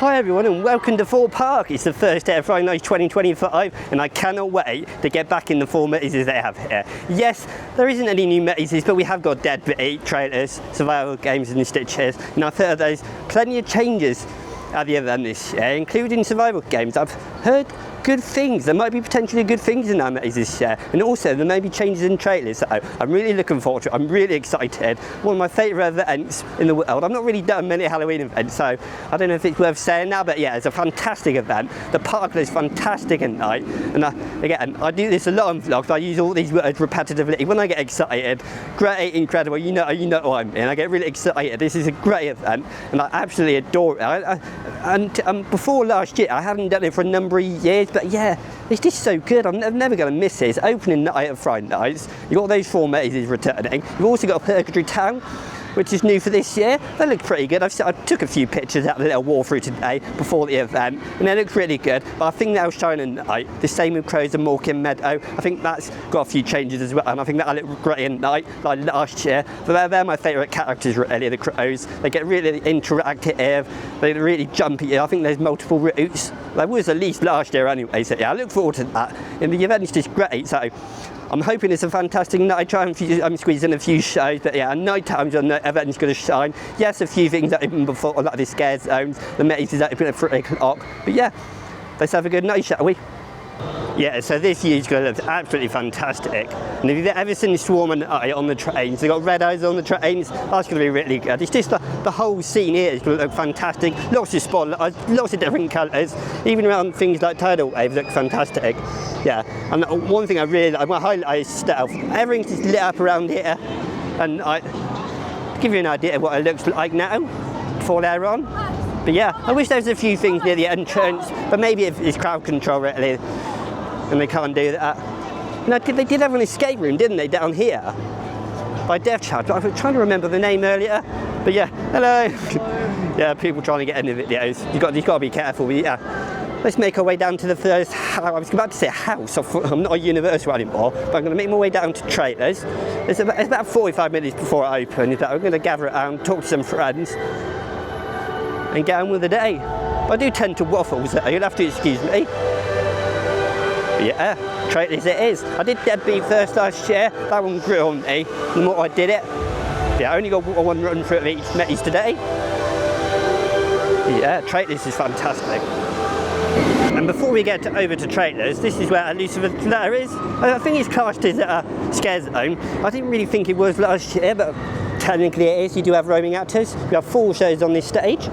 Hi everyone and welcome to Thorpe Park. It's the first day of Fright Nights 2025 and I cannot wait to get back in the 4 mazes they have here. Yes, there isn't any new mazes, but we have got Deadbeat, trailers, survival games and stitches, and I've heard there's plenty of changes at the event this year, including survival games. I've heard good things. There might be potentially good things in our mazes this year, and also there may be changes in trailers, so I'm really looking forward to it. I'm really excited. One of my favourite events in the world. I've not really done many Halloween events, so I don't know if it's worth saying now, but yeah, it's a fantastic event. The park is fantastic at night, and again, I do this a lot on vlogs. I use all these words repetitively. When I get excited, great, incredible, you know what I mean. I get really excited. This is a great event, and I absolutely adore it. And before last year, I haven't done it for a number of years, but yeah, it's just so good. I'm never going to miss it. It's opening night of Fright Nights. You've got those 4 mazes returning. You've also got Purgatory Town, which is new for this year. They look pretty good. I took a few pictures out of the little walkthrough today before the event, and they look really good. But I think they'll shine at night. The same with Crows and Mawkin Meadow. I think that's got a few changes as well, and I think that'll look great at night, like last year. But they're my favourite characters, really, the Crows. They get really interactive. They're really jumpy. I think there's multiple routes. There was at least last year anyway, so yeah, I look forward to that. And the event is just great, so I'm hoping it's a fantastic night. I try and squeeze in a few shows, but yeah, at night times the event's going to shine. Yes, a few things that open before, like the scare zones, the mazes that open at 3 o'clock. But yeah, let's have a good night, shall we? Yeah, so this year's going to look absolutely fantastic. And if you've ever seen Swarm and I on the trains, they've got red eyes on the trains, that's going to be really good. It's just the whole scene here is going to look fantastic. Lots of spotlights, lots of different colours, even around things like tidal waves look fantastic. Yeah, and one thing I really like, my highlight is stealth. Everything's just lit up around here, and to give you an idea of what it looks like now, before they're on. But yeah, I wish there was a few things near the entrance, but maybe it's crowd control really, and they can't do that. No, they did have an escape room, didn't they, down here? By Death Charge, but I was trying to remember the name earlier. But yeah, hello. Yeah, people trying to get in the videos. You've got to be careful, but yeah. Let's make our way down to the first house. I was about to say house, I'm not a Universal anymore, but I'm going to make my way down to trailers. It's about 45 minutes before I open. I'm going to gather around, talk to some friends, and get on with the day. I do tend to waffle, so you'll have to excuse me. But yeah, trailers it is. I did Deadbeat first last year. That one grew on me the more I did it. Yeah, I only got one run through each maze today. Yeah, trailers is fantastic. And before we get over to trailers, this is where Lucifer's Lair is. I think it's classed as a scare zone. I didn't really think it was last year, but technically it is. You do have roaming actors. We have 4 shows on this stage.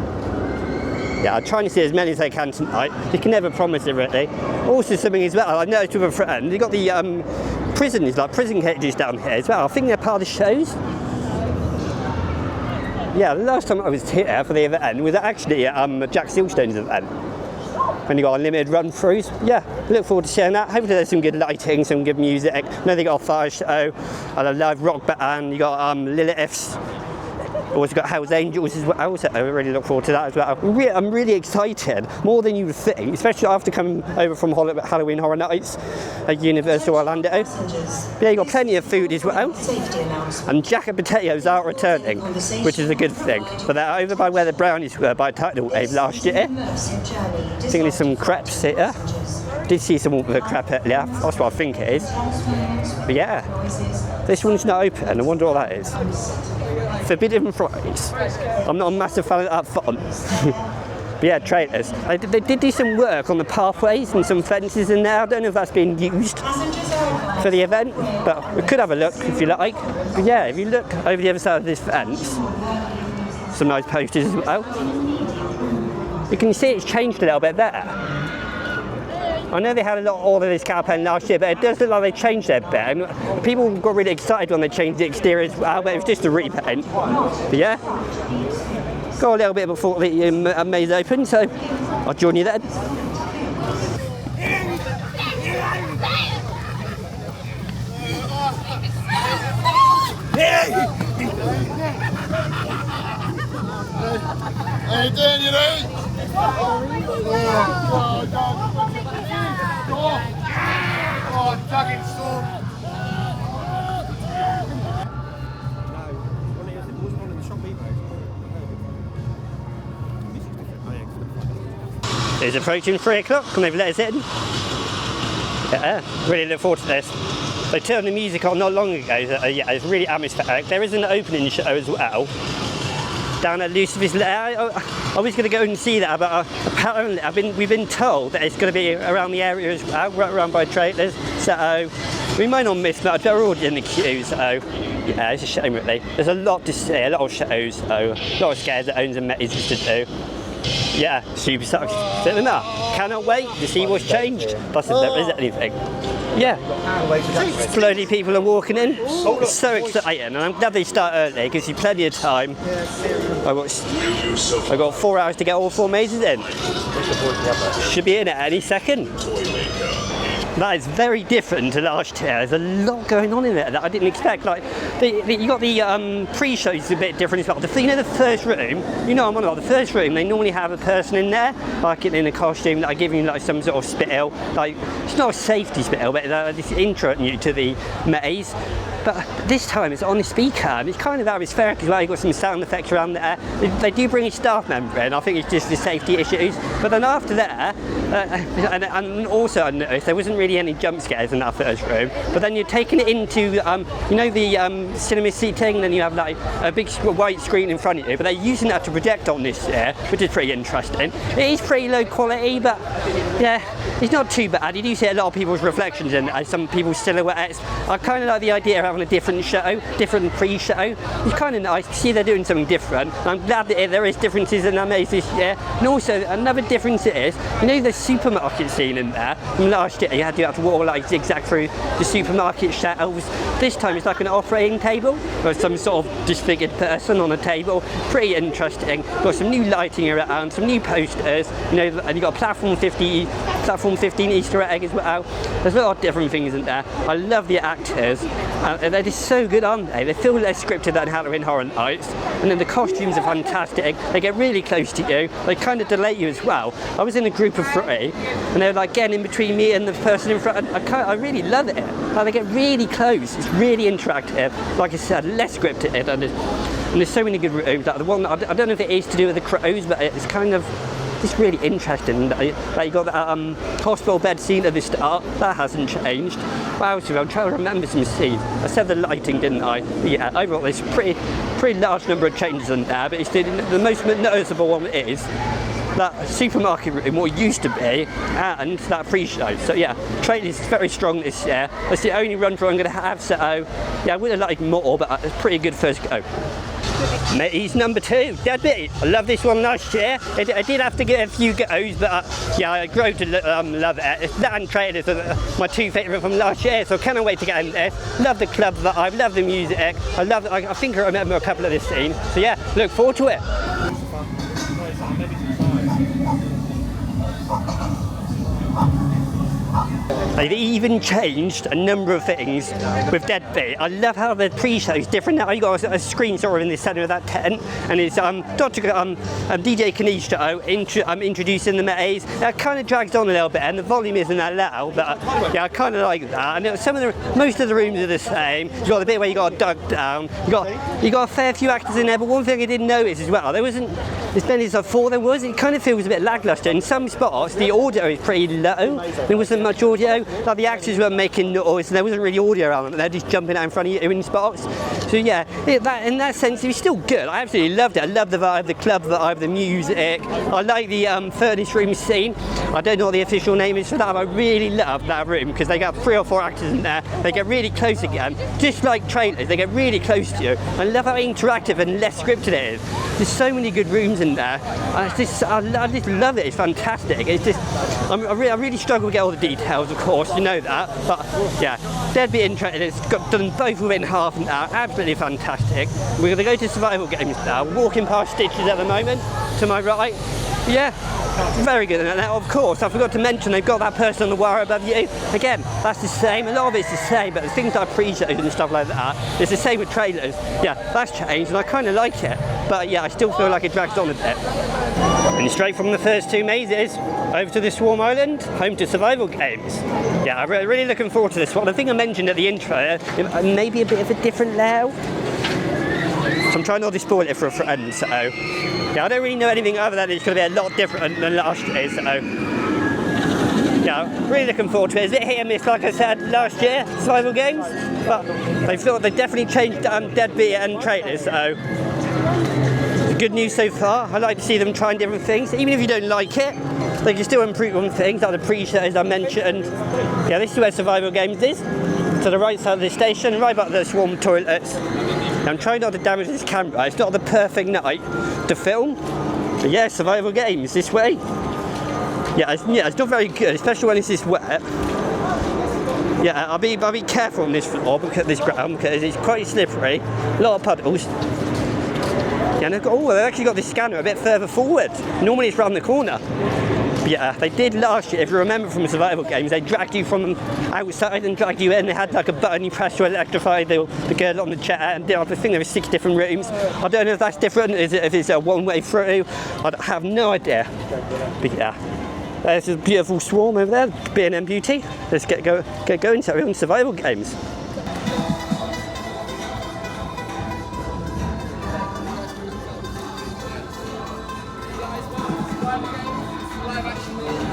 Yeah, I'm trying to see as many as I can tonight. You can never promise it really. Also something as well, I noticed with a friend, they've got the prisons, like prison cages down here as well. I think they're part of the shows. Yeah, the last time I was here for the event was actually Jack Silverstone's event. When you got unlimited run-throughs. Yeah, look forward to sharing that. Hopefully there's some good lighting, some good music. I know they got a fire show, and a live rock band. You got Lilith's. Also got Hell's Angels as well, so I really look forward to that as well. I'm really excited, more than you would think, especially after coming over from Halloween Horror Nights at Universal Orlando. But yeah, you got plenty of food as well, and Jack and Potatoes are returning, which is a good thing. But they're over by where the brownies were by Tidal Wave last year. I think there's some crepes here. Did see some of the crepe earlier, that's what I think it is. But yeah, this one's not open, I wonder what that is. Forbidden Fries. I'm not a massive fan of that font. But yeah, trailers. They did do some work on the pathways and some fences in there. I don't know if that's being used for the event, but we could have a look if you like. But yeah, if you look over the other side of this fence, some nice posters as well. You can see it's changed a little bit there. I know they had a lot of all of this campaign last year, but it does look like they changed their bit. And people got really excited when they changed the exterior as well, but it was just a repaint. But yeah, got a little bit before the maze open, so I'll join you then. How you doing, you know? Oh, fucking storm. No, it wasn't one in the shop either. This is different. Oh, yeah, It's approaching 3 o'clock. Come over, let us in. Yeah, really look forward to this. They turned the music on not long ago, so yeah, it's really atmospheric. There is an opening show as well. Down at Lucifer's Lair. I was going to go and see that, but apparently we've been told that it's going to be around the area as well, right around by trailers. So we might not miss much. They're already in the queue, so yeah, it's a shame really. There's a lot to see, a lot of shows, so a lot of scares that owns and mazes to do. Yeah, super sucks. Cannot wait to see what's changed. Plus if there is anything. Yeah, slowly people are walking in. It's so exciting, and I'm glad they start early, gives you plenty of time. I've got 4 hours to get all 4 mazes in. Should be in at any second. That is very different to last year. There's a lot going on in there that I didn't expect. Like, you got the pre-shows a bit different as well. The first room, you know I'm on about the first room, they normally have a person in there, like in a costume that are giving you like some sort of spiel. Like, it's not a safety spiel, but it's introing you to the maze. But this time it's on the speaker, and it's kind of atmospheric as well. You've got some sound effects around there. They do bring a staff member in. I think it's just the safety issues. But then after that, and also I noticed there wasn't really any jump scares in that first room. But then you're taking it into, you know, the cinema seating, and then you have like a big white screen in front of you. But they're using that to project on this year, which is pretty interesting. It is pretty low quality, but yeah, it's not too bad. You do see a lot of people's reflections in it, some people's silhouettes. I kind of like the idea of having a different show, different pre-show. It's kind of nice to see they're doing something different. And I'm glad that there is differences in that maze this year. And also another difference is, you know, the supermarket scene in there from last year. You had to walk like zigzag through the supermarket shelves. This time it's like an operating table or some sort of disfigured person on a table. Pretty interesting. Got some new lighting around, some new posters. You know, and you got a platform 15 Easter egg as well. There's a lot of different things in there. I love the actors. They're just so good, aren't they? They feel less scripted than Halloween Horror Nights. And then the costumes are fantastic. They get really close to you. They kind of delay you as well. I was in a group of 3, and they're like getting in between me and the person in front. I really love it. Like, they get really close. It's really interactive. Like I said, less scripted. And there's so many good rooms. Like the one, I don't know if it is to do with the crows, but it's kind of, it's really interesting. Like you got that hospital bed scene at the start, that hasn't changed. Wow, so I'm trying to remember some scenes. I said the lighting, didn't I? But yeah, overall there's a pretty large number of changes in there, but it's the most noticeable one is that supermarket room, what it used to be, and that pre-show. So yeah, trailer is very strong this year. That's the only run through I'm going to have, so yeah, I would have liked more, but it's pretty good first go. Maze number 2, Deadbeat. I love this one last year. I did have to get a few goes, but yeah, I grew to love it. That and trailers are my 2 favourite from last year, so I cannot wait to get in there. Love the club vibe, love the music. I think I remember a couple of this scene. So yeah, look forward to it. They've even changed a number of things with Deadbeat. I love how the pre-show is different now. You got a screen sort of in the centre of that tent, and it's DJ Kanishto introducing the maze. It kind of drags on a little bit, and the volume isn't that loud, but yeah, I kind of like that. And most of the rooms are the same. You got the bit where you got to duck down. You got a fair few actors in there, but one thing I didn't notice as well, there wasn't as many as I thought there was. It kind of feels a bit lacklustre. In some spots, the audio is pretty low. There wasn't much audio. Like the actors weren't making noise, and there wasn't really audio around them. They're just jumping out in front of you in spots. So yeah, in that sense, it was still good. I absolutely loved it. I love the vibe, the club vibe, the music. I like the furnace room scene. I don't know what the official name is for that, but I really love that room because they got 3 or 4 actors in there. They get really close again, just like trailers. They get really close to you. I love how interactive and less scripted it is. There's so many good rooms in there. I just love it. It's fantastic. It's just, I really struggle to get all the details, of course, you know that. But yeah, Deadbeat interested. It's got done both within half an hour. Absolutely fantastic. We're going to go to survival games now. Walking past Stitches at the moment, to my right. Yeah, very good. And now, of course, I forgot to mention they've got that person on the wire above you. Again, that's the same. A lot of it's the same, but the things like pre-shows and stuff like that, it's the same with trailers. Yeah, that's changed, and I kind of like it. But yeah, I still feel like it drags on a bit. And straight from the first 2 mazes, over to the Swarm Island, home to survival games. Yeah, I'm really looking forward to this one. I think I mentioned at the intro, it may be a bit of a different layout. I'm trying not to spoil it for a friend, so yeah, I don't really know anything other than it's going to be a lot different than last year, so yeah, really looking forward to it. It's a bit hit and miss, like I said, last year, survival games, but they definitely changed Deadbeat and Traitors, so good news so far. I like to see them trying different things, even if you don't like it, they can still improve on things, like the pre-shows I mentioned. Yeah, this is where survival games is, to the right side of the station, right by the swarm toilets. I'm trying not to damage this camera, it's not the perfect night to film, but yeah, survival games this way. Yeah, it's not very good, especially when it's this wet. Yeah, I'll be careful on this floor, because this ground, because it's quite slippery, a lot of puddles. Yeah, and they've actually got this scanner a bit further forward. Normally it's round the corner. But yeah, they did last year, if you remember from the survival games, they dragged you from outside and dragged you in. They had like a button you press to electrify the girl on the chair, and I think there were 6 different rooms. I don't know if that's different, if it's a one-way through. I have no idea. But yeah, there's a beautiful swarm over there, B&M Beauty. Let's get going, so we're on survival games.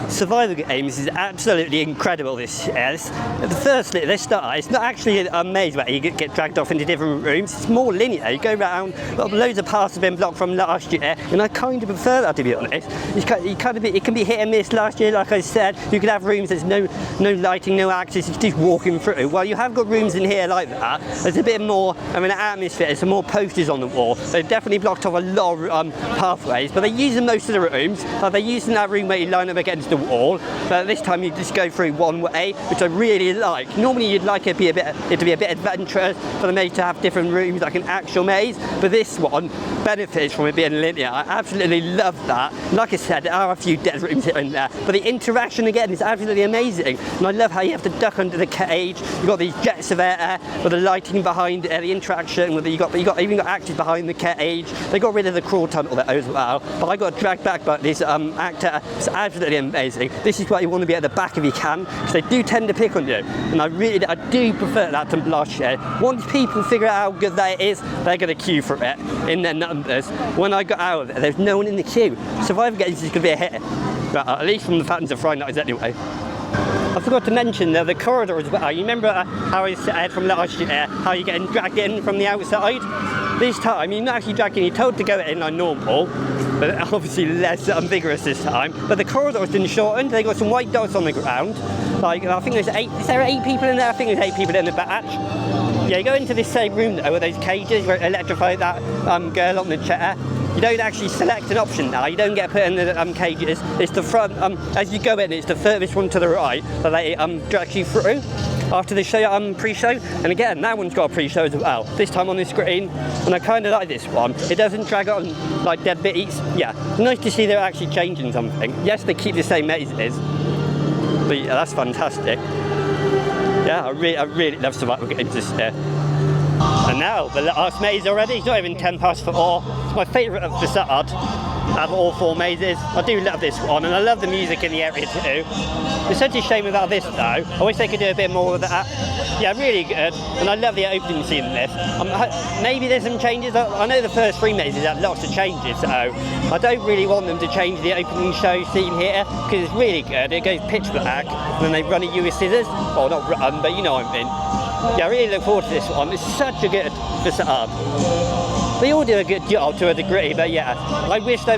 Survival games is absolutely incredible this year. Firstly, let's start. It's not actually a maze where you get dragged off into different rooms. It's more linear. You go around. Loads of paths have been blocked from last year, and I kind of prefer that, to be honest. It can be hit and miss. Last year, like I said, you could have rooms there's no lighting, no access. You're just walking through. Well, you have got rooms in here like that. There's a bit more of an atmosphere. There's some more posters on the wall. They've definitely blocked off a lot of pathways, but they use in most of the rooms. They use in that room where you line up against the wall, but this time you just go through one way, which I really like. Normally you'd like it to be a bit adventurous, for the maze to have different rooms like an actual maze, but this one benefits from it being linear. I absolutely love that. Like I said, there are a few dead rooms here and there, but the interaction again is absolutely amazing, and I love how you have to duck under the cage. You've got these jets of air with the lighting behind it, the interaction with you even got actors behind the cage. They got rid of the crawl tunnel there as well, but I got dragged back by this actor. It's absolutely amazing. This is why you want to be at the back if you can, because they do tend to pick on you, and I do prefer that to last year. Once people figure out how good that is, they're going to queue for it in their numbers. When I got out of it, there's no one in the queue. Survivor Games is going to be a hit, at least from the fans of Fright Nights anyway. I forgot to mention the corridor as well. You remember how I said from last year how you're getting dragged in from the outside? This time you're not actually dragging, you're told to go in like normal, but obviously less vigorous this time. But the corridor's been shortened. They got some white dots on the ground. Like, I think there's 8. Is there 8 people in there? I think there's 8 people in the batch. Yeah, you go into this same room though with those cages where it electrified that girl on the chair. You don't actually select an option now. You don't get put in the cages. It's the front. As you go in, it's the furthest one to the right that they drag you through after the show, pre-show. And again, that one's got a pre-show as well. This time on the screen, and I kind of like this one. It doesn't drag on like Deadbeat. Yeah, nice to see they're actually changing something. Yes, they keep the same mazes, but yeah, that's fantastic. Yeah, I really love survival games this year. And now, the last maze already, it's not even 10 past 4. It's my favourite of facade out of all 4 mazes. I do love this one, and I love the music in the area too. It's such a shame without this though. I wish they could do a bit more of that. Yeah, really good, and I love the opening scene in this. Maybe there's some changes. I know the first 3 mazes have lots of changes, so I don't really want them to change the opening show scene here, because it's really good. It goes pitch black, and then they run at you with scissors. Well, not run, but you know what I mean. Yeah, I really look forward to this one. It's such a good facade. They all do a good job to a degree, but yeah, I wish they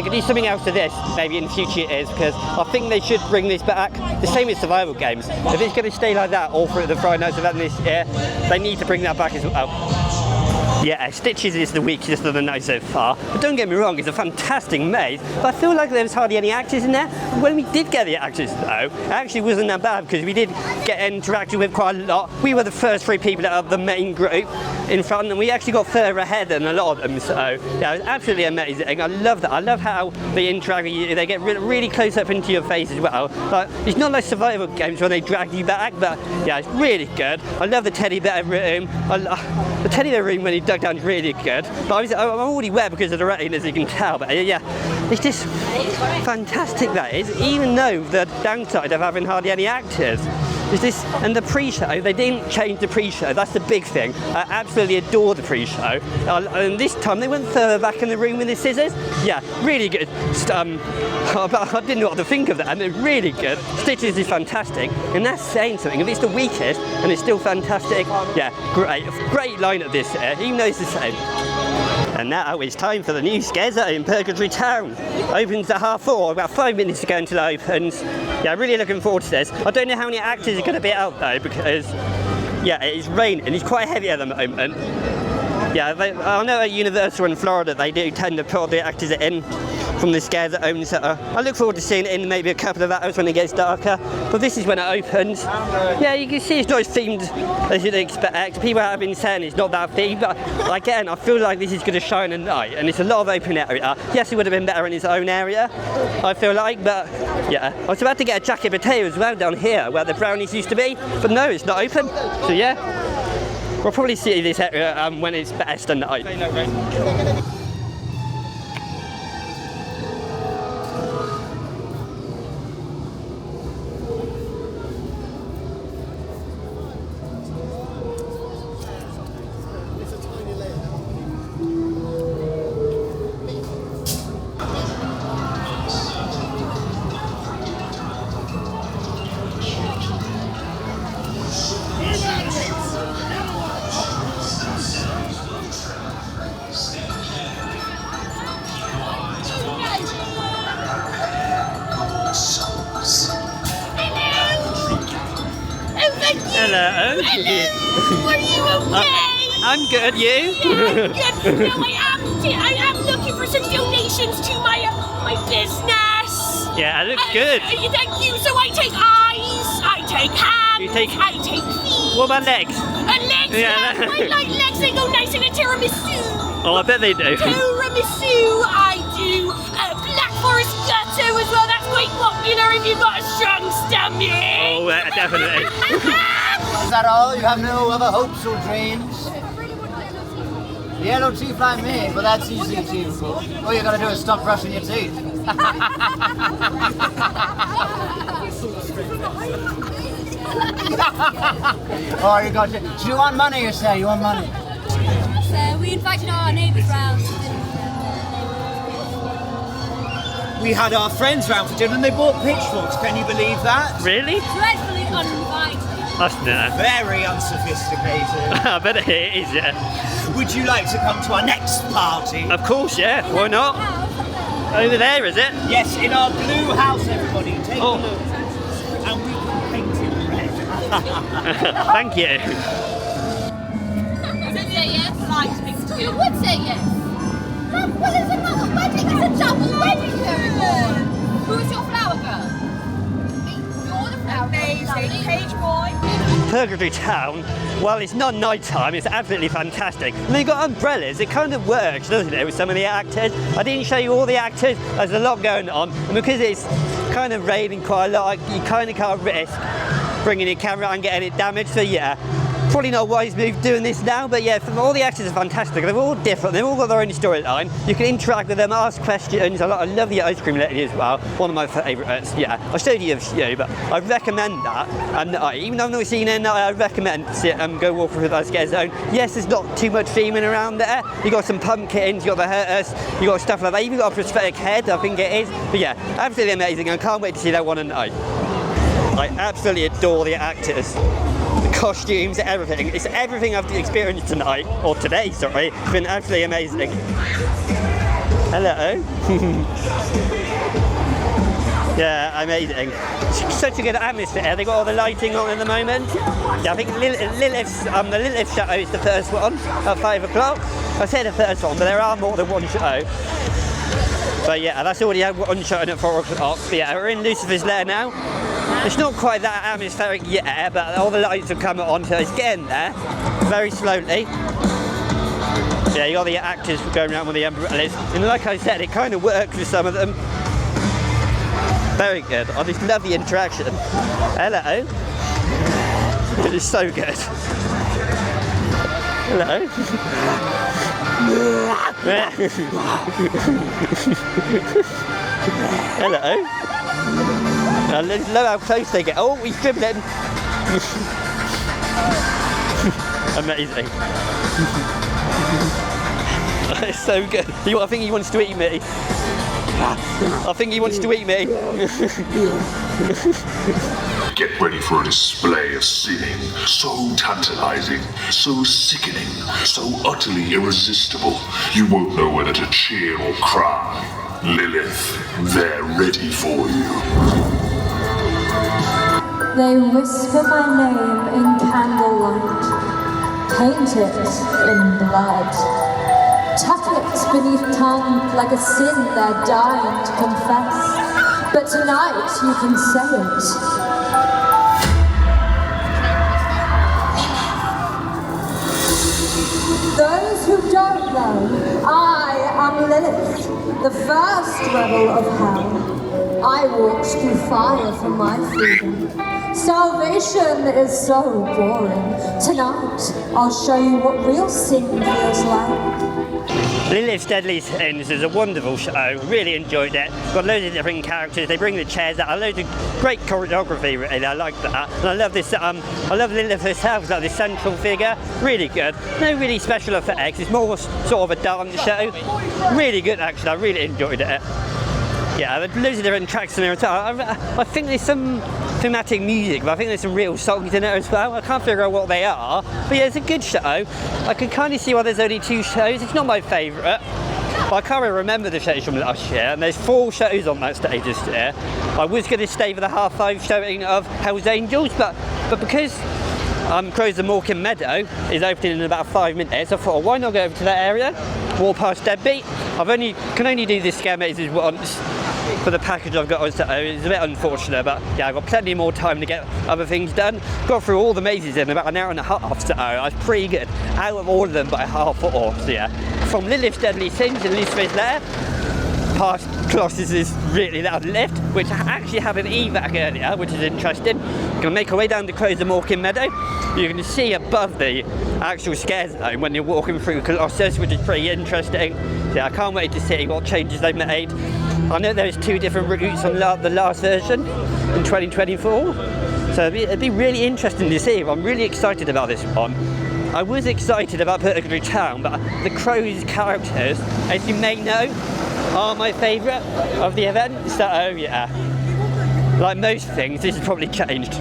could do something else to this, maybe in future years, because I think they should bring this back. The same with survival games. If it's going to stay like that all through the Fright Nights event this year, they need to bring that back as well. Yeah, Stitches is the weakest of the night so far, but don't get me wrong, it's a fantastic maze, but I feel like there was hardly any actors in there. When we did get the actors though, it actually wasn't that bad, because we did get interacted with quite a lot. We were the first 3 people out of the main group in front, and we actually got further ahead than a lot of them, so yeah, it was absolutely amazing. I love that. I love how they interact with you. They get really close up into your face as well. Like, it's not like survival games where they drag you back, but yeah, it's really good. I love the teddy bear room. The teddy bear room when he dug down is really good, but I'm already wet because of the rain, as you can tell, but yeah, it's just fantastic that is, even though the downside of having hardly any actors. is this, and the pre-show, they didn't change the pre-show, that's the big thing. I absolutely adore the pre-show. And this time they went further back in the room with the scissors. Yeah, really good. I didn't know what to think of that, and it's really good. Stitches is fantastic, and that's saying something. If it's the weakest, and it's still fantastic, yeah, great line at this year, even though it's the same. And now it's time for the new scare zone in Purgatory Town. Opens at 4:30, about 5 minutes to go until it opens. Yeah, really looking forward to this. I don't know how many actors are going to be out though, because yeah, it is raining and it's quite heavy at the moment. Yeah, I know at Universal in Florida they do tend to put the actors in from the scare zone, so I look forward to seeing it in maybe a couple of hours when it gets darker. But this is when it opens. Yeah, you can see it's not as themed as you'd expect. People have been saying it's not that themed, but again, I feel like this is going to shine at night, and it's a lot of open area. Yes, it would have been better in its own area, I feel like, but yeah. I was about to get a jacket potato as well down here, where the brownies used to be, but no, it's not open. So yeah, we'll probably see this area when it's best at night. Hello. Are you okay? I'm good, you? Yeah, good. No, I am looking for some donations to my business. Yeah, it looks good. Thank you. So I take eyes, I take hands, I take feet. What about legs? Legs? Yeah. I like legs. They go nice in a tiramisu. Oh, I bet they do. Tiramisu. I do Black Forest Ghetto as well. That's quite popular if you've got a strong stomach. Oh, definitely. Is that all? You have no other hopes or dreams? Yellow teeth like me, but that's easy achievable. All you gotta do is stop brushing your teeth. Oh, you got to. So you want money, you say? You want money? So we invited our neighbours round. We had our friends round for dinner and they bought pitchforks. Can you believe that? Really? Dreadfully uninvited. That's no. Very unsophisticated. I bet it is, yeah. Would you like to come to our next party? Of course, yeah. Why not? Over there, is it? Yes, in our blue house, everybody. Take Oh. a look. And we can paint it red. Thank you. Would say yes? You would say yes. Well, it's another wedding. It's a double wedding, Jeremy. Who's your flower girl? You're the flower girl. Amazing. Page boy. Purgatory Town, well, it's not night time, it's absolutely fantastic. And they've got umbrellas, it kind of works, doesn't it, with some of the actors. I didn't show you all the actors, there's a lot going on, and because it's kind of raining quite a lot, you kind of can't risk bringing your camera and getting it damaged, so yeah. Probably not a wise move doing this now, but yeah, all the actors are fantastic. They're all different, they've all got their own storyline. You can interact with them, ask questions. I love the ice cream lady as well, one of my favourites. Yeah, I showed you a few, but I recommend that. And even though I've not seen it, I recommend go walk through that scare zone. Yes, there's not too much theming around there. You got some pumpkins, you got the Hurters, you got stuff like that. Even got a prosthetic head, I think it is. But yeah, absolutely amazing. I can't wait to see that one at night. I absolutely adore the actors. The costumes, everything. It's everything I've experienced tonight, or today, sorry. It's been absolutely amazing. Hello. Yeah, amazing. Such a good atmosphere. They've got all the lighting on at the moment. Yeah, I think the Lilith show is the first one at 5 o'clock. I said the first one, but there are more than one show. But yeah, that's already one show at 4 o'clock. But yeah, we're in Lucifer's Lair now. It's not quite that atmospheric yet, but all the lights are coming on, so it's getting there, very slowly. Yeah, you got the actors going around with the umbrellas, and like I said, it kind of works with some of them. Very good. I just love the interaction. Hello. It is so good. Hello. Hello. I love how close they get. Oh, he's dribbling. Amazing. It's so good. I think he wants to eat me. I think he wants to eat me. Get ready for a display of sinning, so tantalizing, so sickening, so utterly irresistible, you won't know whether to cheer or cry. Lilith, they're ready for you. They whisper my name in candlelight, paint it in blood, tuck it beneath tongue like a sin they're dying to confess. But tonight you can say it. Those who don't know, I am Lilith, the first rebel of hell. I walked through fire for my freedom. Salvation is so boring. Tonight, I'll show you what real sin feels like. Lilith's Deadly Sins is a wonderful show, really enjoyed it. Got loads of different characters, they bring the chairs out, loads of great choreography really, I like that. And I love this, I love Lilith herself, like this central figure, really good. No really special effects, it's more sort of a dance show. Really good actually, I really enjoyed it. Yeah, there's loads of different tracks in there as well. I think there's some thematic music, but I think there's some real songs in there as well. I can't figure out what they are, but yeah, it's a good show. I can kind of see why there's only 2 shows. It's not my favourite, but I can't really remember the shows from last year, and there's 4 shows on that stage this year. I was going to stay for the 5:30 showing of Hell's Angels, but because Crows the Mawkin Meadow is opening in about 5 minutes, I thought, why not go over to that area, walk past Deadbeat. Can only do this Scare Mazes once for the package I've got on, so it's a bit unfortunate, but yeah, I've got plenty more time to get other things done. Got through all the mazes in about an hour and a half, so I was pretty good. Out of all of them by half or so yeah. From Lilith's Deadly Sins in Lucifer's Lair, past Colossus's really loud lift, which I actually had an evac earlier, which is interesting. Gonna make our way down to Crows the Mawkin Meadow. You can see above the actual scare zone when you're walking through Colossus, which is pretty interesting. So yeah, I can't wait to see what changes they've made. I know there's 2 different routes on the last version in 2024, so it'd be really interesting to see. I'm really excited about this one. I was excited about Purgatory Town, but the Crows characters, as you may know, are my favourite of the event, so yeah. Like most things, this has probably changed.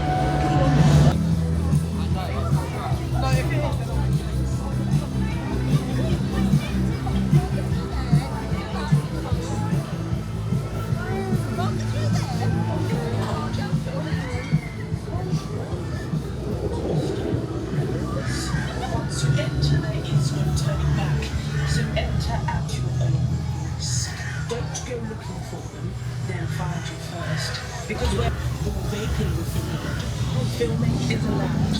Because we're all vaping with the filming is allowed.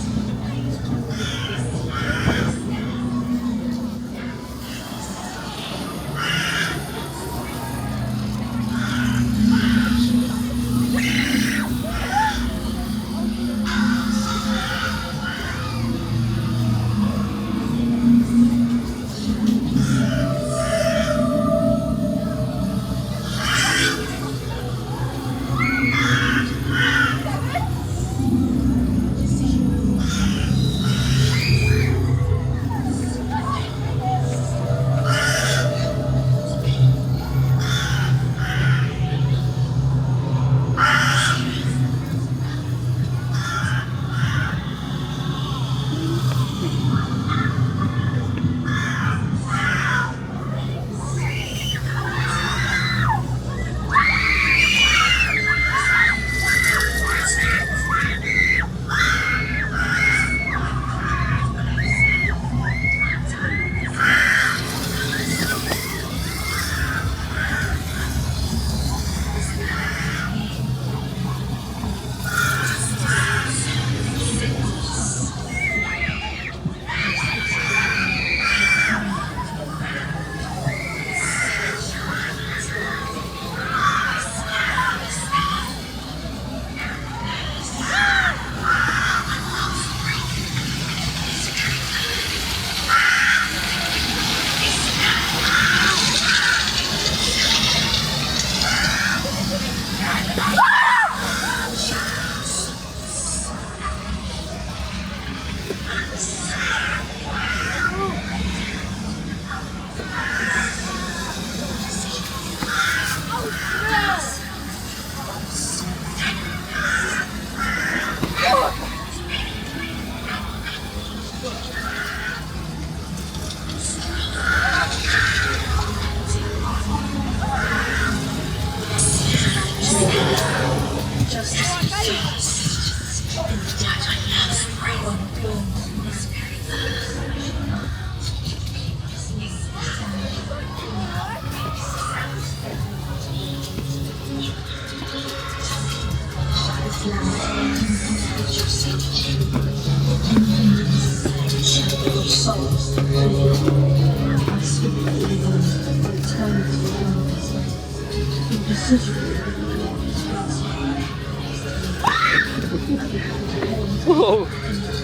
Whoa.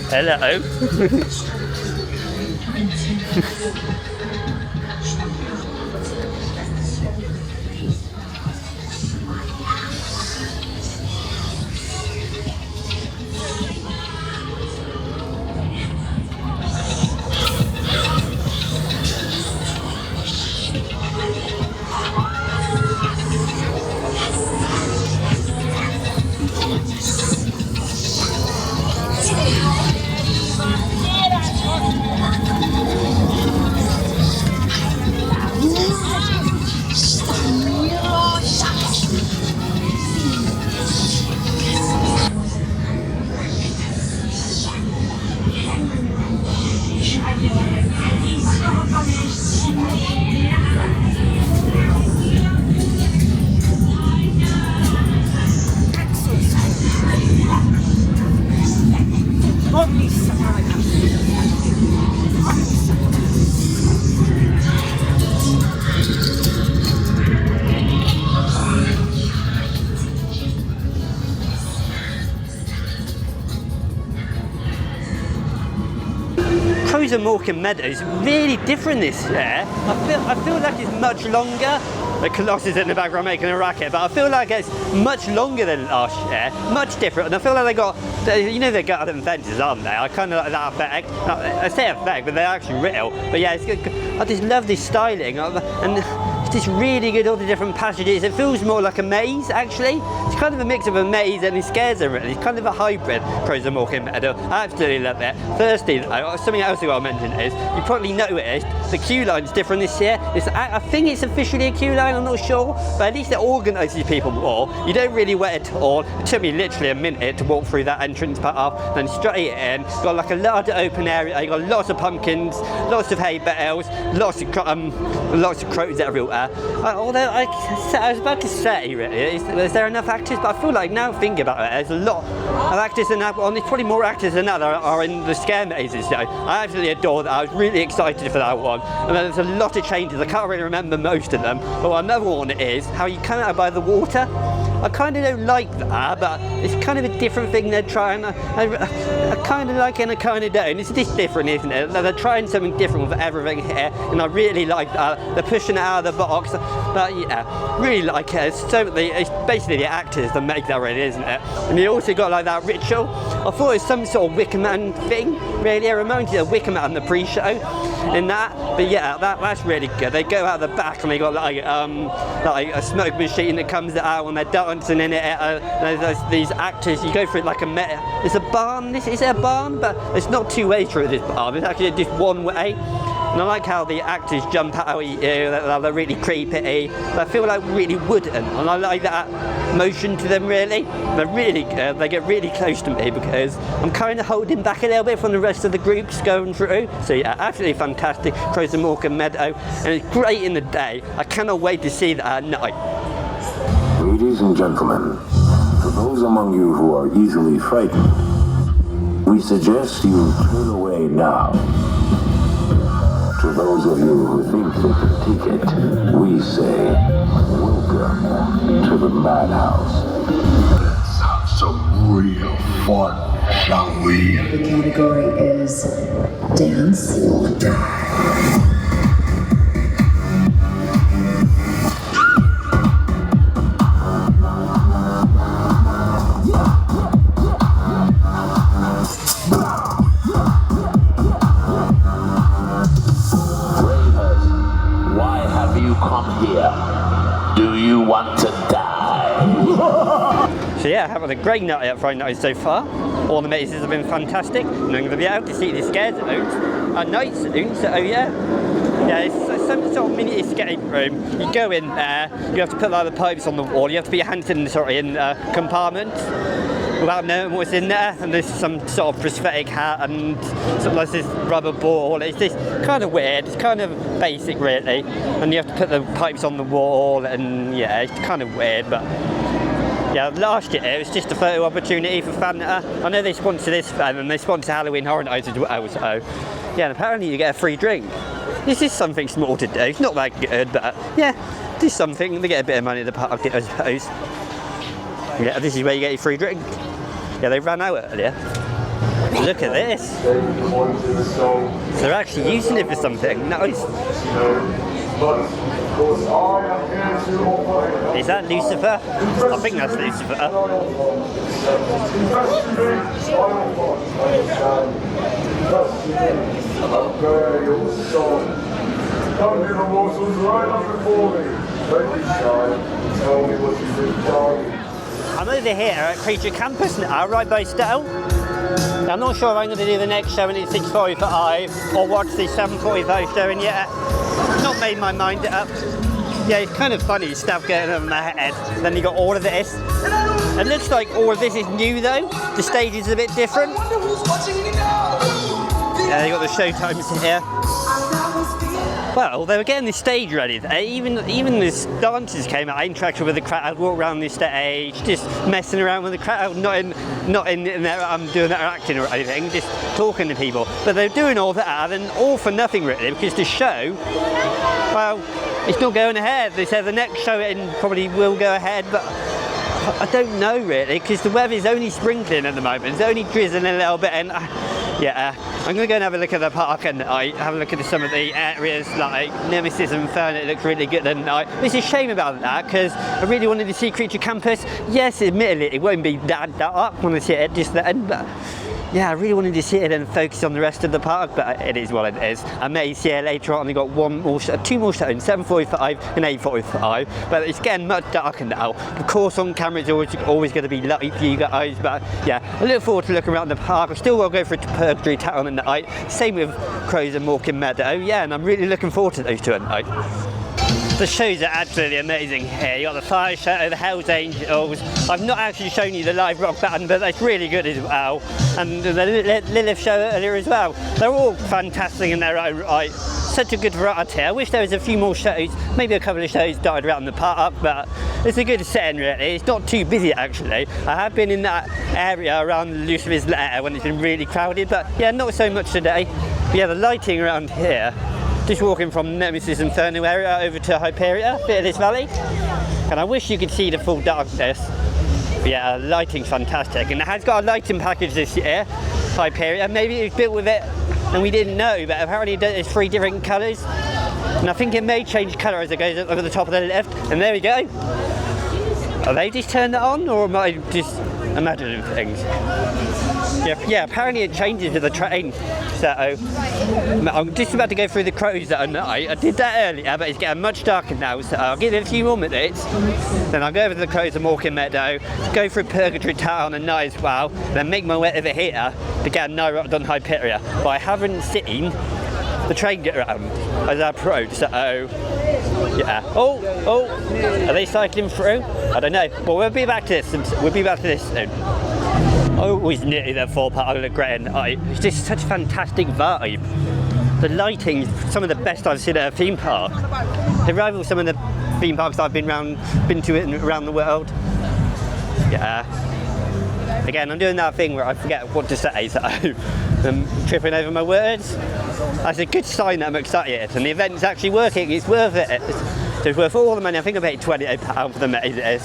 Hello. Mawkin Meadow is really different this year. I feel like it's much longer. The Colossus in the background making a racket, but I feel like it's much longer than last year, much different. And I feel like they got, you know, they're garden fences, aren't they? I kind of like that effect. I say effect, but they're actually real. But yeah, it's good. I just love this styling, and it's just really good. All the different passages. It feels more like a maze, actually. It's kind of a mix of a maze and it scares them really. It's kind of a hybrid. Mawkin Meadow. I absolutely love it. Firstly, something else I got to mention is you probably noticed the queue line's different this year. I think it's officially a queue line. I'm not sure, but at least it organises people more. You don't really wait at all. It took me literally a minute to walk through that entrance path, then straight in. Got like a large open area. You got lots of pumpkins, lots of hay bales, lots of crows everywhere. Although I was about to say, really, is there enough actors? But I feel like now thinking about it, there's a lot of actors in that one. There's probably more actors than that are in the scare mazes. So I absolutely adore that. I was really excited for that one. And then there's a lot of changes. I can't really remember most of them. But another one is how you come out by the water. I kind of don't like that, but it's kind of a different thing they're trying. I kind of like it and I kind of don't. It's just different, isn't it? They're trying something different with everything here, and I really like that. They're pushing it out of the box, but yeah, really like it. It's basically the actors that make that, really, isn't it? And you also got like that ritual. I thought it was some sort of Wicker Man thing, really. It reminds you of Wicker Man, the pre-show in that. But yeah, that's really good. They go out the back and they got like a smoke machine that comes out and they're dancing in it. There's these actors. You go through it like there's a barn. Is it a barn? But there's not two ways through this barn. It's actually just one way. And I like how the actors jump out at you. They're really creepy. I feel like really wooden, and I like that motion to them. Really, they get really close to me because I'm kind of holding back a little bit from the rest of the groups going through. So yeah, absolutely fantastic. Mawkin Meadow, and it's great in the day. I cannot wait to see that at night. Ladies and gentlemen, for those among you who are easily frightened, we suggest you turn away now. To those of you who think they can take it, we say, welcome to the madhouse. Let's have some real fun, shall we? The category is dance or die. So yeah, having a great night at Fright Nights so far. All the mazes have been fantastic, and I'm going to be able to see the scare zones at night soon, so yeah. Yeah, it's some sort of mini escape room. You go in there, you have to put like the pipes on the wall, you have to put your hands in compartments without knowing what's in there, and there's some sort of prosthetic hat and like this rubber ball. It's just kind of weird, it's kind of basic really, and you have to put the pipes on the wall, and yeah, it's kind of weird, but yeah, last year it was just a photo opportunity for Fanta. I know they sponsor this and they sponsor Halloween Horror Nights as well, so yeah, and apparently you get a free drink. This is something small to do, it's not that good, but yeah, just something, they get a bit of money at the park, I suppose. Yeah, this is where you get your free drink. Yeah, they ran out earlier. Look at this. They're actually using it for something. Nice. Is that Lucifer? I think that's Lucifer. I'm over here at Creature Campus now, right by Stowe. I'm not sure if I'm going to do the next show at 6:45 or watch the 7:45 showing yet. Not made my mind up. Yeah, it's kind of funny stuff going on in my head. Then you got all of this. It looks like all of this is new though. The stage is a bit different. Yeah, you got the show times here. Well, they were getting the stage ready. Even the dancers came out, interacted with the crowd, walked around the stage, just messing around with the crowd, not in there doing their acting or anything, just talking to people. But they're doing all that and all for nothing really, because the show, well, it's not going ahead. They said the next show probably will go ahead, but I don't know really, because the weather's only sprinkling at the moment. It's only drizzling a little bit, and yeah, I'm going to go and have a look at the park and have a look at some of the areas like Nemesis and Fern. It looks really good at night. It's a shame about that, because I really wanted to see Creature Campus. Yes, admittedly, it won't be that dark when I see it just then, but yeah, I really wanted to see it and focus on the rest of the park, but it is what it is. I may see it later on. I've got two more shows, 7:45 and 8:45, but it's getting much darker now. Of course, on camera it's always going to be light for you guys, but yeah, I look forward to looking around the park. I still will go for Purgatory Town at night. Same with Crows and Mawkin Meadow. Yeah, and I'm really looking forward to those two at night. The shows are absolutely amazing here. You got the Fire Show, the Hells Angels. I've not actually shown you the live rock band, but that's really good as well. And the Lilith show earlier as well. They're all fantastic in their own right. Such a good variety. I wish there was a few more shows, maybe a couple of shows died around the park, but it's a good setting really. It's not too busy actually. I have been in that area around Lucifer's Lair when it's been really crowded, but yeah, not so much today. But yeah, the lighting around here, just walking from Nemesis and Inferno area over to Hyperia, bit of this valley. And I wish you could see the full darkness. But yeah, lighting's fantastic. And it has got a lighting package this year, Hyperia. Maybe it was built with it and we didn't know, but apparently there's 3 different colours. And I think it may change colour as it goes up over the top of the left. And there we go. Are they just turned it on, or am I just imagining things? Yeah, apparently it changes with the train. So I'm just about to go through the Crows at night. I did that earlier, but it's getting much darker now, so I'll give it a few more minutes. Then I'll go over to the Crows and Mawkin Meadow, go through Purgatory Town and night as well, then make my way over here to get a night rock on Hyperia. But I haven't seen the train get around as I approach, so yeah. Oh, are they cycling through? I don't know. Well, we'll be back to this soon. I always knew that Thorpe Park looked great at night. It's just such a fantastic vibe. The lighting's some of the best I've seen at a theme park. It rivals some of the theme parks I've been to around the world. Yeah. Again, I'm doing that thing where I forget what to say, so I'm tripping over my words. That's a good sign that I'm excited, and the event's actually working. It's worth it. So it's worth all the money. I think I paid £28 for the mazes.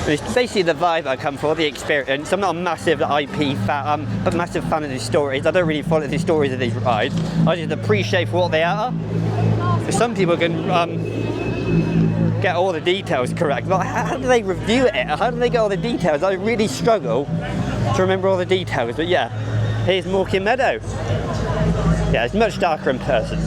It's basically the vibe I come for, the experience. I'm not a massive IP fan, I'm a massive fan of these stories. I don't really follow the stories of these rides. I just appreciate for what they are. Some people can get all the details correct, but how do they review it? How do they get all the details? I really struggle to remember all the details, but yeah, here's Mawkin Meadow. Yeah, it's much darker in person.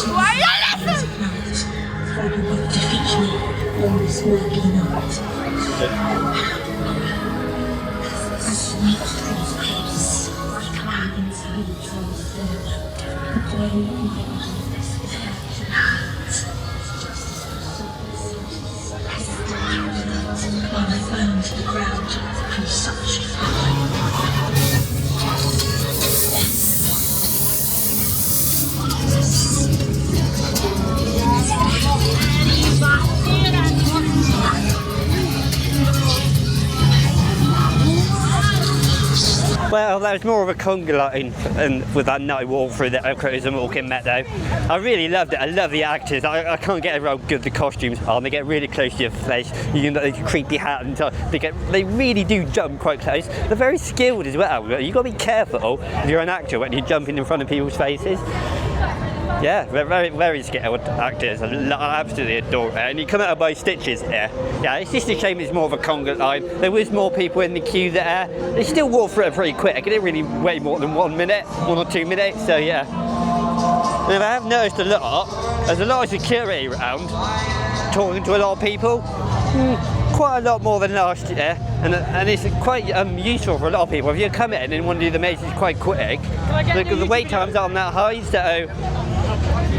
Why before you would defeat me on this murky night. A sweet face, clad in silence on the stairwell, playing this hands. While I fell to the ground from such Well, that was more of a conga line and with that night walk through the cruise and Mawkin Meadow. I really loved it. I love the actors. I can't get over how good the costumes are. They get really close to your face. You can get the creepy hat and they really do jump quite close. They're very skilled as well. You've got to be careful if you're an actor when you're jumping in front of people's faces. Yeah, very, very skilled actors. I absolutely adore it. And you come out by stitches here. Yeah, it's just a shame it's more of a conga line. There was more people in the queue there. They still walked through it pretty quick. It didn't really wait more than 1 minute, 1 or 2 minutes, so yeah. And I have noticed a lot, there's a lot of security around, talking to a lot of people. Quite a lot more than last year, and it's quite useful for a lot of people. If you come in and want to do the mazes quite quick, the wait times aren't that high, so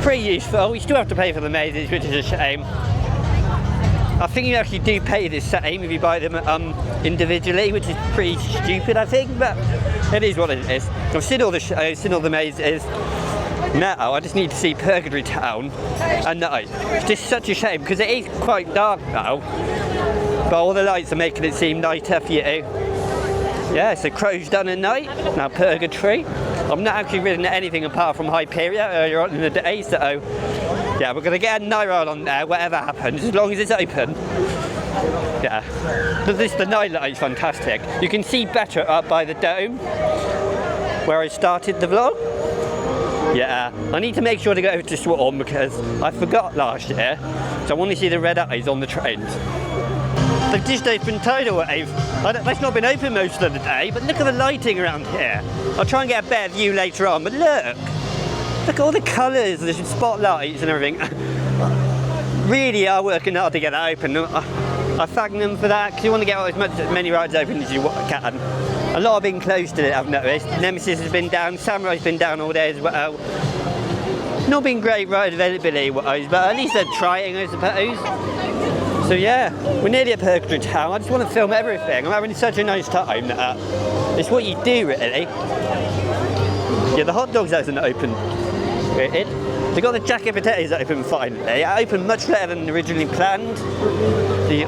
pretty useful. You still have to pay for the mazes, which is a shame. I think you actually do pay the same if you buy them individually, which is pretty stupid, I think, but it is what it is. I've seen all the shows, seen all the mazes. Now I just need to see Purgatory Town at night. It's just such a shame because it is quite dark now, but all the lights are making it seem lighter for you. Yeah, so Crow's done at night, now Purgatory. I've not actually ridden anything apart from Hyperia earlier on in the day, so yeah, we're going to get a night ride on there, whatever happens, as long as it's open. Yeah, the night light is fantastic. You can see better up by the dome, where I started the vlog. Yeah, I need to make sure to go over to Swarm because I forgot last year, so I want to see the red eyes on the trains. They've just opened Tidal Wave. That's not been open most of the day, but look at the lighting around here. I'll try and get a better view later on, but look at all the colours, the spotlights and everything. Really are working hard to get that open. I thank them for that because you want to get as many rides open as you can. A lot have been closed today, I've noticed. Nemesis has been down, Samurai's been down all day as well. Not been great ride availability wise, but at least they're trying, I suppose. So yeah, we're nearly at Purgatory Town. I just want to film everything. I'm having such a nice time that it's what you do, really. Yeah, the hot dogs hasn't opened. They got the jacket potatoes open finally. It opened much better than originally planned.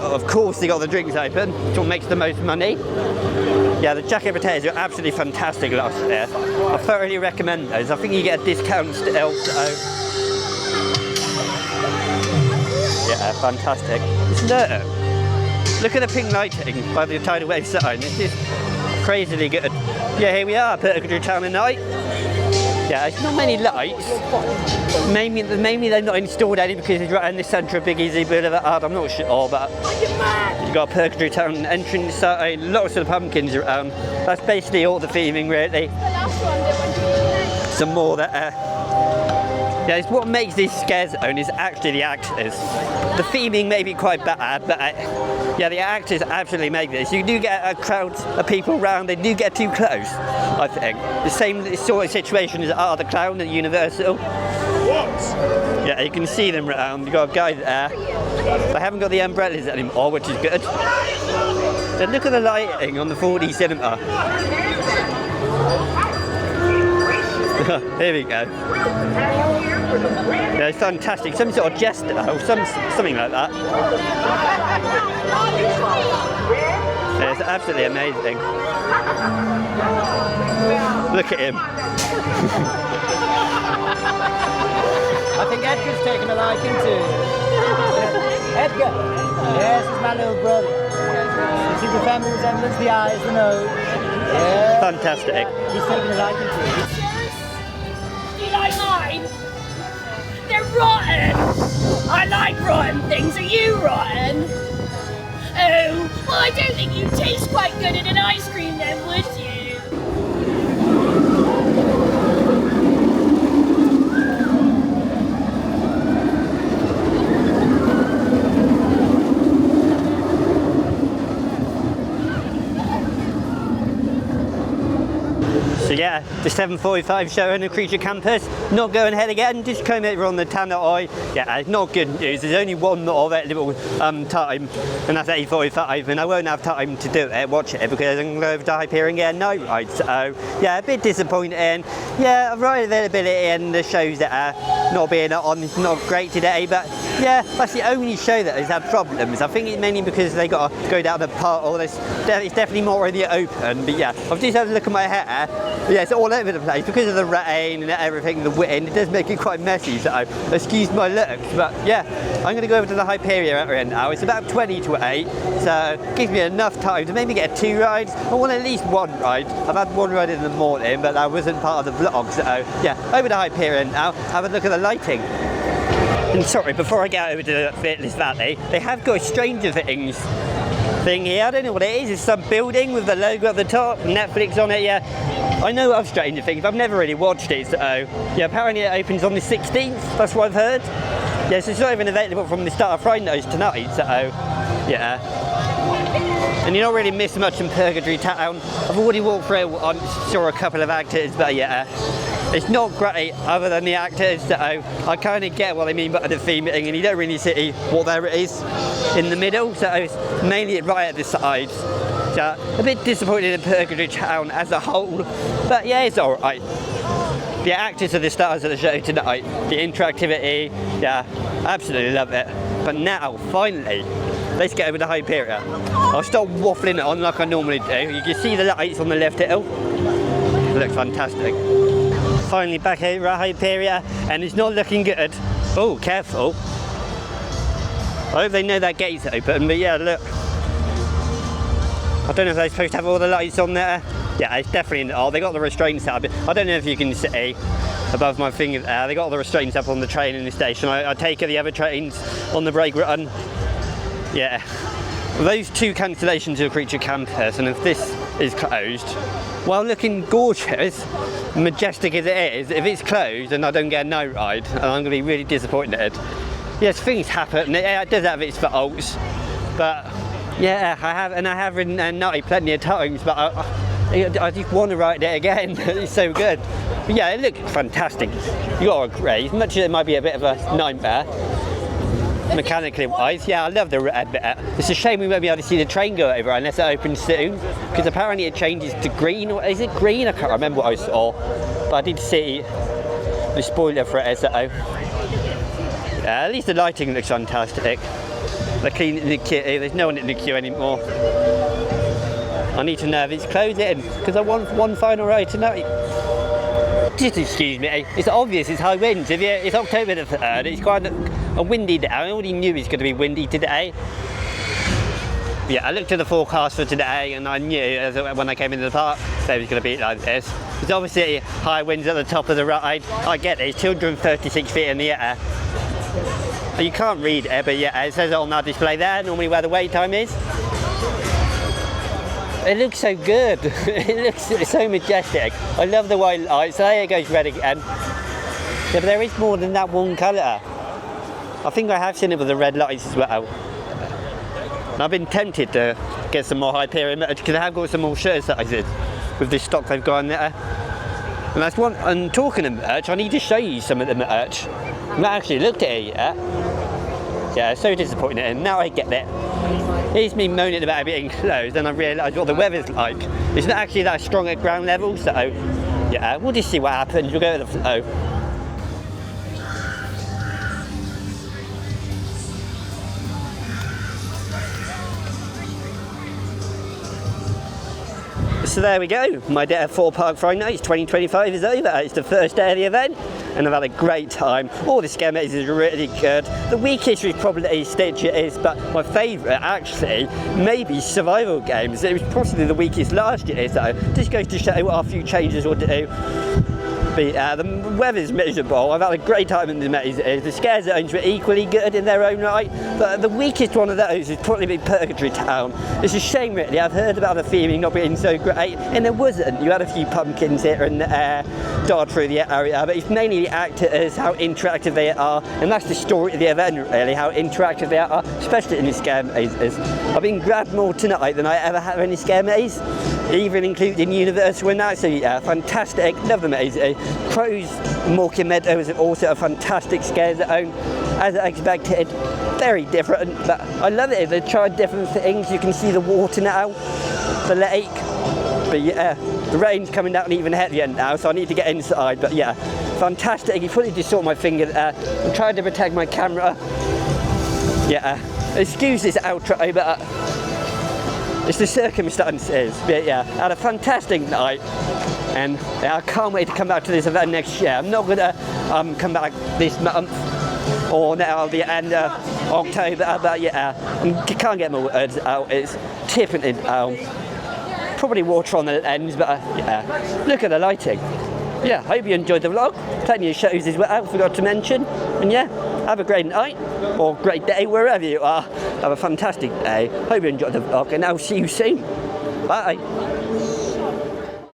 Of course, they got the drinks open, which what makes the most money. Yeah, the jacket potatoes are absolutely fantastic last year. I thoroughly recommend those. I think you get a discount still, so yeah, fantastic. Look at the pink lighting by the Tidal Wave sign. This is crazily good. Yeah, here we are, Purgatory Town at night. Yeah, it's not many lights. Maybe they've not installed any because it's right in the centre of Big Easy Boulevard. I'm not sure, but you've got Purgatory Town entrance sign, lots of the pumpkins around. That's basically all the theming, really. Some more that. Yeah, it's what makes this scare zone is actually the actors. The theming may be quite bad, but yeah, the actors absolutely make this. You do get a crowd of people around, they do get too close, I think. The same sort of situation as the Clown at Universal. Yeah, you can see them around. You've got a guy there. They haven't got the umbrellas anymore, which is good. Then look at the lighting on the 4D cinema. Here we go. Yeah, it's fantastic. Some sort of jester or something like that. Yeah, it's absolutely amazing. Look at him. I think Edgar's taken a liking to Edgar? Yes, he's my little brother. See the family resemblance, the eyes, the nose. Yeah. Fantastic. He's taken a liking to it. Do you like mine? They're rotten! I like rotten things, are you rotten? Oh, well I don't think you'd taste quite good in an ice cream then, would you? the 7:45 show on the Creature Campus. Not going ahead again, just came over on the Tanner Eye. Yeah, it's not good news. There's only one available time, and that's 8:45, and I won't have time to do it, watch it, because I'm going to go over to Hyperion and get a night ride. So, yeah, a bit disappointing. Yeah, ride availability and the shows that are not being on is not great today, but yeah, that's the only show that has had problems. I think it's mainly because they got to go down the part, or it's definitely more in the open. But yeah, I've just had a look at my hair. Yeah, it's all over the place because of the rain and everything, the wind. It does make it quite messy, so excuse my looks. But yeah, I'm going to go over to the Hyperion area now. It's about 20 to 8, so it gives me enough time to maybe get 2 rides. I want at least 1 ride. I've had 1 ride in the morning, but that wasn't part of the vlog. So yeah, over to Hyperion now, have a look at the lighting. And sorry, before I get over to Fitness Valley, they have got a Stranger Things thing here. I don't know what it is. It's some building with the logo at the top, Netflix on it. Yeah, I know of Stranger Things, but I've never really watched it. So yeah, apparently it opens on the 16th. That's what I've heard. Yeah, so it's not even available from the start of FRIGHT NIGHTS tonight. So yeah. And you're not really missing much in Purgatory Town. I've already walked through, I saw a couple of actors, but yeah, it's not great other than the actors. So I kind of get what they mean by the theming, and you don't really see what there is in the middle, so it's mainly right at the sides. So a bit disappointed in Purgatory Town as a whole, but yeah, it's alright. The actors are the stars of the show tonight. The interactivity, yeah, absolutely love it. But now, finally, let's get over to Hyperion. I'll start waffling it on like I normally do. You can see the lights on the left hill. It looks fantastic. Finally back here at Hyperion, and it's not looking good. Oh, careful. I hope they know that gate's open, but yeah, look. I don't know if they're supposed to have all the lights on there. Yeah, it's definitely not. Oh, they got the restraints up. I don't know if you can see above my finger there. They got all the restraints up on the train in the station. I take it the other trains on the break run. Yeah. Those 2 cancellations of Creature Campus, and if this is closed, while looking gorgeous, majestic as it is, if it's closed and I don't get a night ride, and I'm going to be really disappointed. Yes, things happen. It does have its faults, but yeah, I have ridden night plenty of times, but I just want to ride it again. It's so good. But yeah, it looks fantastic. You got to agree. As much as it might be a bit of a nightmare, mechanically wise, yeah, I love the red bit. It's a shame we won't be able to see the train go over unless it opens soon, because apparently it changes to green. Or is it green? I can't remember what I saw, but I did see the spoiler for it. So yeah, at least the lighting looks fantastic. They're cleaning the queue. There's no one in the queue anymore. I need to know if it's closing, because I want 1 final ride tonight. Just excuse me, it's obvious it's high winds. It's October the 3rd, it's quite a windy day. I already knew it's going to be windy today. Yeah, I looked at the forecast for today, and I knew when I came into the park that it was going to be like this. There's obviously high winds at the top of the ride. I get it, it's 236 feet in the air. You can't read it, but yeah, it says it on that display there, normally where the wait time is. It looks so good. It looks so majestic. I love the white lights. So there it goes red again. Yeah, but there is more than that one colour. I think I have seen it with the red lights as well. And I've been tempted to get some more Hyperion merch, because I have got some more shirt sizes with this stock they've got in there. And that's one. And talking of merch, I need to show you some of the merch. I've not actually looked at it yet. Yeah, so disappointed, and now I get it. Here's me moaning about it being closed, and I realise what the weather's like. It's not actually that strong at ground level, so yeah, we'll just see what happens. We'll go with the flow. So there we go, my day at Thorpe Park FRIGHT NIGHTS 2025 is over. It's the first day of the event, and I've had a great time. All the scare mazes is really good. The weakest was probably Stitch it is, but my favourite actually, maybe survival games. It was possibly the weakest last year, so just goes to show what a few changes will do. But the weather's miserable. I've had a great time in the mazes. The scare zones were equally good in their own right, but the weakest one of those is probably Purgatory Town. It's a shame really. I've heard about the theming not being so great, and there wasn't. You had a few pumpkins here and there dart through the area, but it's mainly the actors, how interactive they are, and that's the story of the event really, how interactive they are, especially in the scare mazes. I've been grabbed more tonight than I ever have in the scare maze. even including Universal and that, so yeah, fantastic, love the maze. Pros, Mawkin Meadow is also a fantastic scare zone, as I expected, very different, but I love it. They've tried different things. You can see the water now, the lake, but yeah, the rain's coming down even heavier now, so I need to get inside, but yeah, fantastic. You probably just saw my finger there. I'm trying to protect my camera. Yeah, excuse this outro, but it's the circumstances. But yeah, I had a fantastic night, and yeah, I can't wait to come back to this event next year. I'm not gonna come back this month or now the end of October, but yeah, I can't get my words out. It's tipping it down. Probably water on the lens, but yeah, look at the lighting. Yeah, hope you enjoyed the vlog. Plenty of shows as well, I forgot to mention. And yeah, have a great night or great day wherever you are. Have a fantastic day. Hope you enjoyed the vlog, and I'll see you soon. Bye.